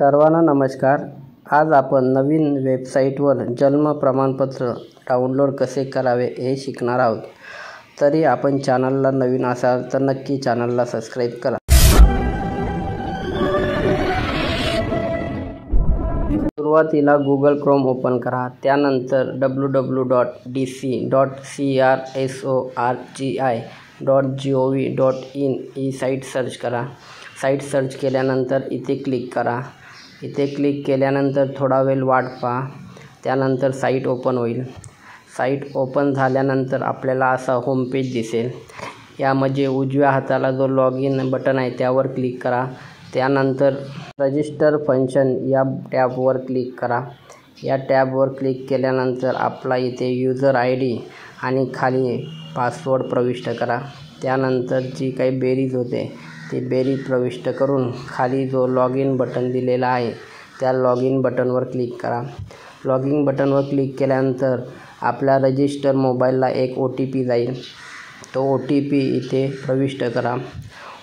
सर्वांना नमस्कार। आज आपण नवीन वेबसाईटवर जन्म प्रमाणपत्र डाउनलोड कसे करावे हे शिकणार आहोत। तरी आपण चॅनलला नवीन असाल तर नक्की चॅनलला सबस्क्राइब करा। सुरुवातीला गूगल क्रोम ओपन करा। त्यानंतर www.dc.crgi.gov.in ही साईट सर्च करा। साईट सर्च केल्यानंतर इथे क्लिक करा। इथे क्लिक केल्यानंतर थोडा वेळ वाट पहा। त्यानंतर साईट ओपन होईल। साईट ओपन झाल्यानंतर आपल्याला असा होम पेज दिसेल। यामध्ये उजव्या हाताला जो लॉग इन बटन आहे त्यावर क्लिक करा। त्यानंतर रजिस्टर फंक्शन या टॅबवर क्लिक करा। या टॅबवर क्लिक केल्यानंतर आपला इथे यूजर ID आणि खाली पासवर्ड प्रविष्ट करा। त्यानंतर जी काही बेरीज होते ती बेरीज प्रविष्ट करून खाली जो लॉग इन बटन दिलेला आहे त्या लॉग इन बटनवर क्लिक करा। लॉग इन बटनवर क्लिक केल्यानंतर आपल्या रजिस्टर मोबाईलला एक OTP जाईल। तो OTP इथे प्रविष्ट करा।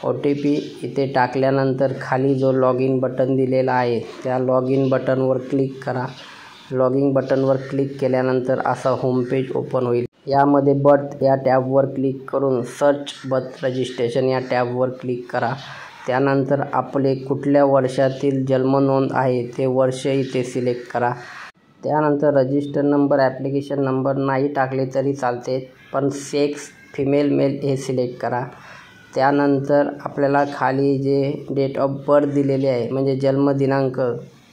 OTP इथे टाकल्यानंतर खाली जो लॉग इन बटन दिलेला आहे त्या लॉग इन बटनवर क्लिक करा। लॉग इन बटनवर क्लिक केल्यानंतर असा होम पेज ओपन होईल। यामध्ये बर्थ या टॅबवर क्लिक करून सर्च बर्थ रजिस्ट्रेशन या टॅबवर क्लिक करा। त्यानंतर आपले कुठल्या वर्षातील जन्मनोंद आहे ते वर्ष इथे सिलेक्ट करा। त्यानंतर रजिस्टर नंबर ॲप्लिकेशन नंबर नाही टाकले तरी चालते, पण सेक्स फिमेल मेल हे सिलेक्ट करा। त्यानंतर आपल्याला खाली जे डेट ऑफ बर्थ दिलेले आहे म्हणजे जन्मदिनांक,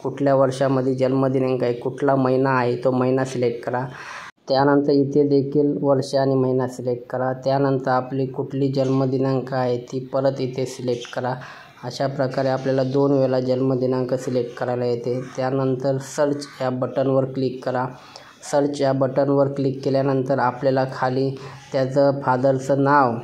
कुठल्या वर्षामध्ये जन्मदिनांक आहे, कुठला महिना आहे तो महिना सिलेक्ट करा। त्यानंतर इथे देखील वर्ष आणि महिना सिलेक्ट करा। त्यानंतर आपली कुठली जन्मदिनांक आहे ती परत इथे सिलेक्ट करा। अशा प्रकारे आपल्याला 2 वेळा जन्मदिनांक सिलेक्ट करायला येते। त्यानंतर सर्च या बटनवर क्लिक करा। सर्च या बटनवर क्लिक केल्यानंतर आपल्याला खाली त्याचं फादरचं नाव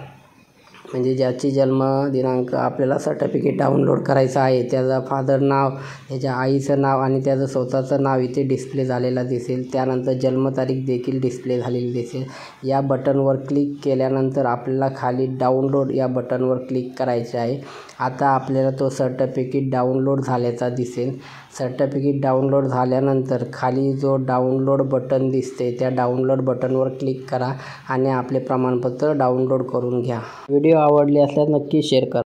म्हणजे ज्याची जन्मदिनांक आपल्याला सर्टिफिकेट डाउनलोड करायचं आहे त्याचं फादर नाव, त्याच्या आईचं नाव आणि त्याचं स्वतःचं नाव इथे डिस्प्ले झालेला दिसेल। त्यानंतर जन्मतारीख देखील डिस्प्ले झालेली दिसेल। या बटनवर क्लिक केल्यानंतर आपल्याला खाली डाउनलोड या बटनवर क्लिक करायचे आहे। आता आपल्याला तो सर्टिफिकेट डाउनलोड झाल्याचा दिसेल। सर्टिफिकेट डाउनलोड झाल्यानंतर खाली जो डाउनलोड बटन दिसते त्या डाउनलोड बटनवर क्लिक करा आणि आपले प्रमाणपत्र डाउनलोड करून घ्या। व्हिडिओ आवडले असल्यास नक्की शेअर करा।